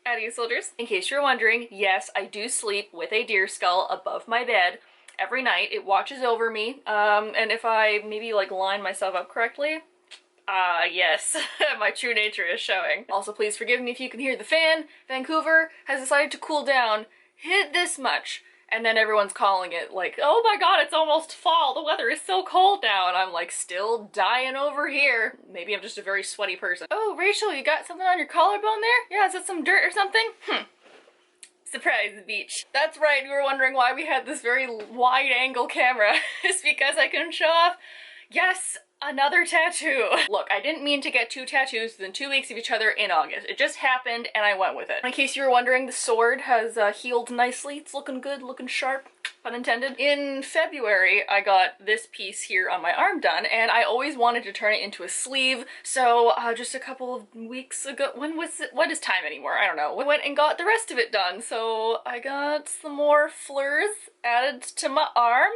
Adios, soldiers. In case you're wondering, yes, I do sleep with a deer skull above my bed every night. It watches over me, and if I maybe like line myself up correctly, yes, my true nature is showing. Also, please forgive me if you can hear the fan. Vancouver has decided to cool down, hit this much, and then everyone's calling it like, oh my god, it's almost fall, the weather is so cold now, and I'm like still dying over here. Maybe I'm just a very sweaty person. Oh, Rachel, you got something on your collarbone there? Yeah, is that some dirt or something? Surprise, beach. That's right, you were wondering why we had this very wide angle camera. It's because I couldn't show off, yes, another tattoo. Look, I didn't mean to get 2 tattoos within 2 weeks of each other in August. It just happened and I went with it. In case you were wondering, the sword has healed nicely. It's looking good, looking sharp, pun intended. In February, I got this piece here on my arm done, and I always wanted to turn it into a sleeve, so just a couple of weeks ago, when was it? What is time anymore? I don't know. I went and got the rest of it done, so I got some more fleurs added to my arm,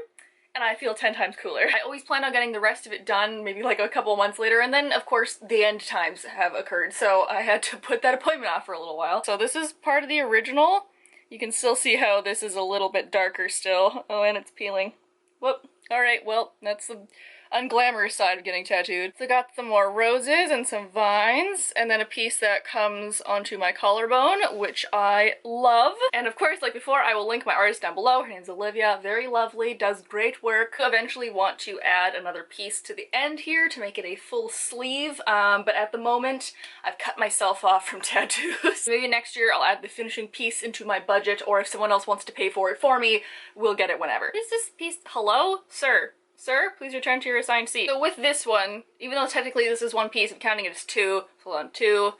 and I feel 10 times cooler. I always plan on getting the rest of it done maybe like a couple months later, and then of course the end times have occurred, so I had to put that appointment off for a little while. So this is part of the original. You can still see how this is a little bit darker still. Oh, and it's peeling. Whoop. Alright, well, that's the unglamorous side of getting tattooed. So I got some more roses and some vines, and then a piece that comes onto my collarbone, which I love. And of course, like before, I will link my artist down below. Her name's Olivia. Very lovely, does great work. Eventually want to add another piece to the end here to make it a full sleeve, but at the moment, I've cut myself off from tattoos. Maybe next year I'll add the finishing piece into my budget, or if someone else wants to pay for it for me, we'll get it whenever. What is this piece? Hello? Sir? Sir, please return to your assigned seat. So with this one, even though technically this is one piece, I'm counting it as 2. Hold on, 2.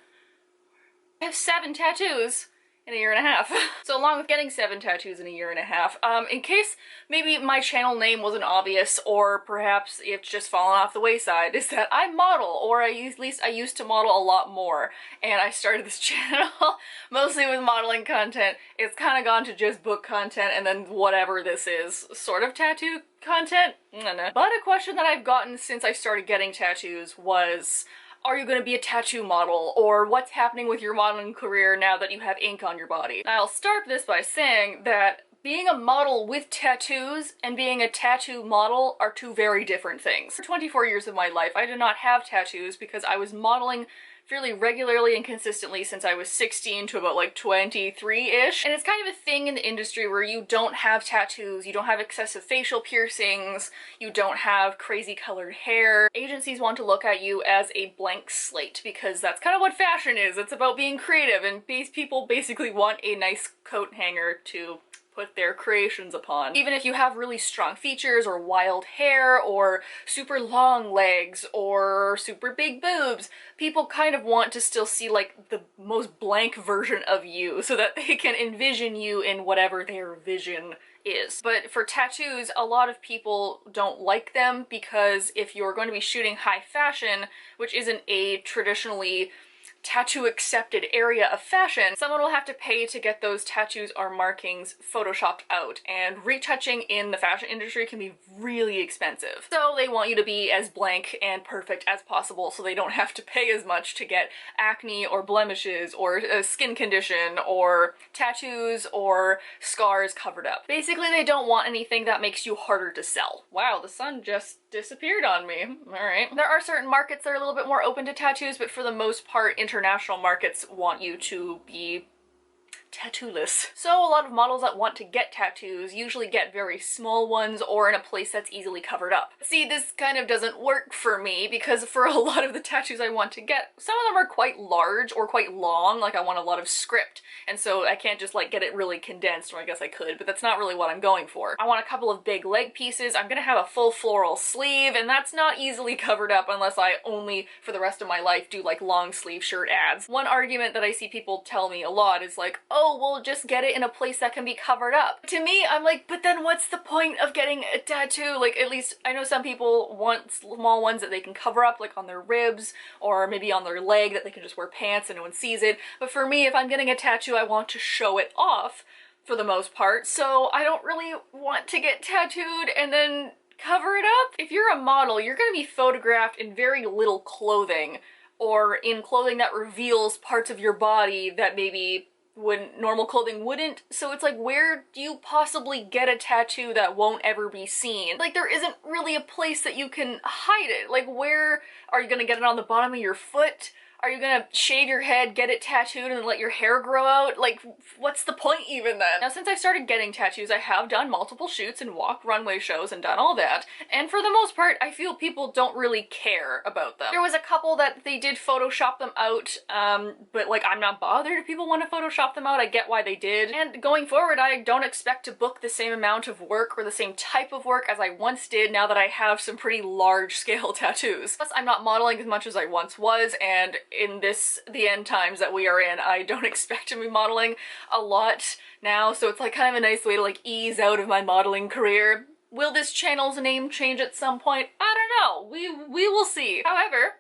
I have 7 tattoos in a year and a half. So along with getting 7 tattoos in a year and a half, in case maybe my channel name wasn't obvious, or perhaps it's just fallen off the wayside, is that I model, or at least I used to model a lot more, and I started this channel mostly with modeling content. It's kind of gone to just book content, and then whatever this is, sort of tattoo content? But a question that I've gotten since I started getting tattoos was, are you going to be a tattoo model, or what's happening with your modeling career now that you have ink on your body? I'll start this by saying that being a model with tattoos and being a tattoo model are 2 very different things. For 24 years of my life, I did not have tattoos because I was modeling fairly regularly and consistently since I was 16 to about like 23-ish. And it's kind of a thing in the industry where you don't have tattoos, you don't have excessive facial piercings, you don't have crazy colored hair. Agencies want to look at you as a blank slate because that's kind of what fashion is. It's about being creative, and people basically want a nice coat hanger to put their creations upon. Even if you have really strong features or wild hair or super long legs or super big boobs, people kind of want to still see like the most blank version of you so that they can envision you in whatever their vision is. But for tattoos, a lot of people don't like them because if you're going to be shooting high fashion, which isn't a traditionally tattoo accepted area of fashion, someone will have to pay to get those tattoos or markings photoshopped out, and retouching in the fashion industry can be really expensive. So they want you to be as blank and perfect as possible so they don't have to pay as much to get acne or blemishes or a skin condition or tattoos or scars covered up. Basically, they don't want anything that makes you harder to sell. Wow, the sun just disappeared on me. Alright. There are certain markets that are a little bit more open to tattoos, but for the most part, international markets want you to be tattoo-less. So a lot of models that want to get tattoos usually get very small ones or in a place that's easily covered up. See, this kind of doesn't work for me because for a lot of the tattoos I want to get, some of them are quite large or quite long, like I want a lot of script, and so I can't just like get it really condensed, or I guess I could, but that's not really what I'm going for. I want a couple of big leg pieces, I'm gonna have a full floral sleeve, and that's not easily covered up unless I only, for the rest of my life, do like long sleeve shirt ads. One argument that I see people tell me a lot is like, oh, well, just get it in a place that can be covered up. To me, I'm like, but then what's the point of getting a tattoo? Like, at least, I know some people want small ones that they can cover up, like on their ribs, or maybe on their leg that they can just wear pants and no one sees it. But for me, if I'm getting a tattoo, I want to show it off for the most part, so I don't really want to get tattooed and then cover it up. If you're a model, you're gonna be photographed in very little clothing, or in clothing that reveals parts of your body that maybe when normal clothing wouldn't. So it's like, where do you possibly get a tattoo that won't ever be seen? Like, there isn't really a place that you can hide it. Like, where are you gonna get it? On the bottom of your foot? Are you gonna shave your head, get it tattooed, and let your hair grow out? Like, what's the point even then? Now, since I started getting tattoos, I have done multiple shoots and walked runway shows and done all that, and for the most part, I feel people don't really care about them. There was a couple that they did Photoshop them out, but like, I'm not bothered if people want to Photoshop them out. I get why they did. And going forward, I don't expect to book the same amount of work or the same type of work as I once did now that I have some pretty large-scale tattoos. Plus, I'm not modeling as much as I once was, and in the end times that we are in, I don't expect to be modeling a lot now, so it's like kind of a nice way to like ease out of my modeling career. Will this channel's name change at some point? I don't know. We will see. However,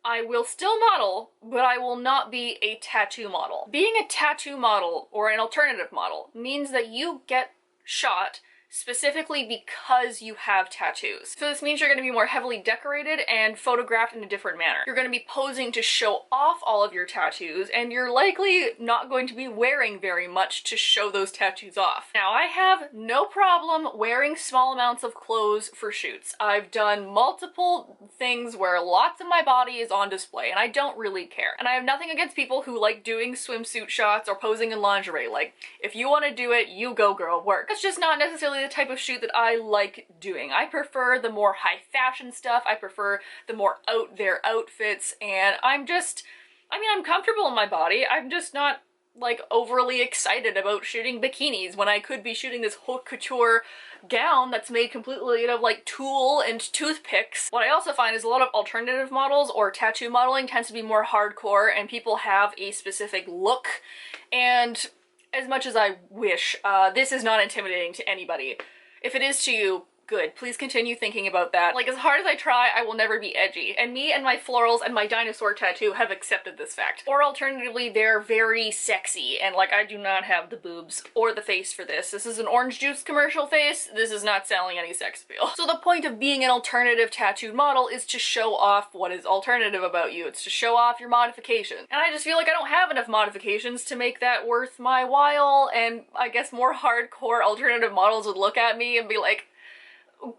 I will still model, but I will not be a tattoo model. Being a tattoo model or an alternative model means that you get shot specifically because you have tattoos. So this means you're going to be more heavily decorated and photographed in a different manner. You're going to be posing to show off all of your tattoos, and you're likely not going to be wearing very much to show those tattoos off. Now, I have no problem wearing small amounts of clothes for shoots. I've done multiple things where lots of my body is on display, and I don't really care. And I have nothing against people who like doing swimsuit shots or posing in lingerie. Like, if you want to do it, you go girl, work. That's just not necessarily the type of shoot that I like doing. I prefer the more high fashion stuff. I prefer the more out there outfits, and I'm comfortable in my body. I'm just not like overly excited about shooting bikinis when I could be shooting this haute couture gown that's made completely out of like tulle and toothpicks. What I also find is a lot of alternative models or tattoo modeling tends to be more hardcore, and people have a specific look, and as much as I wish, this is not intimidating to anybody. If it is to you, good. Please continue thinking about that. Like, as hard as I try, I will never be edgy. And me and my florals and my dinosaur tattoo have accepted this fact. Or alternatively, they're very sexy, and like, I do not have the boobs or the face for this. This is an orange juice commercial face. This is not selling any sex appeal. So the point of being an alternative tattooed model is to show off what is alternative about you. It's to show off your modification. And I just feel like I don't have enough modifications to make that worth my while, and I guess more hardcore alternative models would look at me and be like,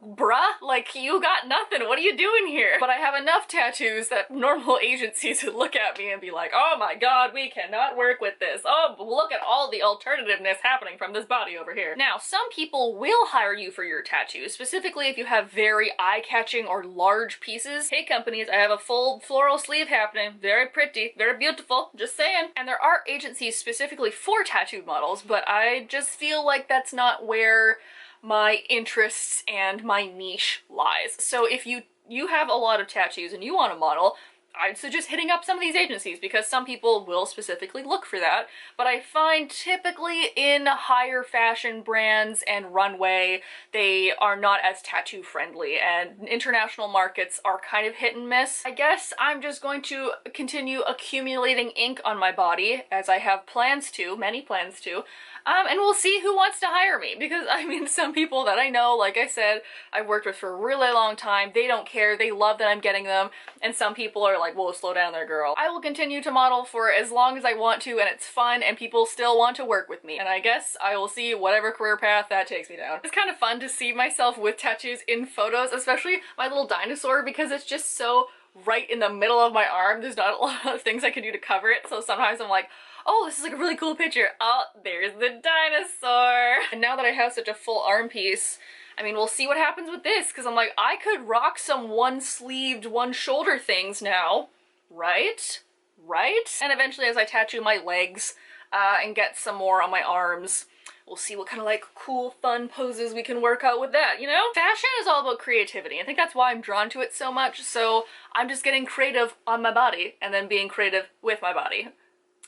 bruh, like, you got nothing, what are you doing here? But I have enough tattoos that normal agencies would look at me and be like, oh my god, we cannot work with this. Oh, look at all the alternativeness happening from this body over here. Now, some people will hire you for your tattoos, specifically if you have very eye-catching or large pieces. Hey companies, I have a full floral sleeve happening. Very pretty, very beautiful, just saying. And there are agencies specifically for tattooed models, but I just feel like that's not where my interests and my niche lies. So if you have a lot of tattoos and you want to model, I'd suggest hitting up some of these agencies, because some people will specifically look for that. But I find typically in higher fashion brands and runway, they are not as tattoo friendly, and international markets are kind of hit and miss. I guess I'm just going to continue accumulating ink on my body, as I have plans to, many plans to, and we'll see who wants to hire me, because I mean, some people that I know, like I said, I've worked with for a really long time, they don't care, they love that I'm getting them, and some people are like, whoa, slow down there, girl. I will continue to model for as long as I want to, and it's fun, and people still want to work with me, and I guess I will see whatever career path that takes me down. It's kind of fun to see myself with tattoos in photos, especially my little dinosaur, because it's just so right in the middle of my arm. There's not a lot of things I can do to cover it, so sometimes I'm like, oh, this is like a really cool picture. Oh, there's the dinosaur. And now that I have such a full arm piece, I mean, we'll see what happens with this, because I'm like, I could rock some one-sleeved, one-shoulder things now, right? Right? And eventually, as I tattoo my legs and get some more on my arms, we'll see what kind of like cool, fun poses we can work out with that, you know? Fashion is all about creativity. I think that's why I'm drawn to it so much, so I'm just getting creative on my body and then being creative with my body.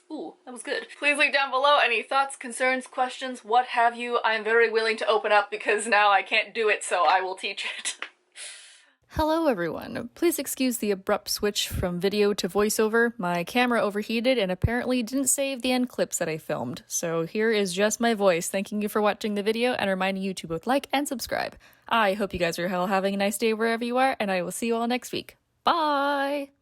Ooh, that was good. Please leave down below any thoughts, concerns, questions, what have you. I'm very willing to open up, because now I can't do it, so I will teach it. Hello everyone. Please excuse the abrupt switch from video to voiceover. My camera overheated and apparently didn't save the end clips that I filmed. So here is just my voice thanking you for watching the video and reminding you to both like and subscribe. I hope you guys are all having a nice day wherever you are, and I will see you all next week. Bye!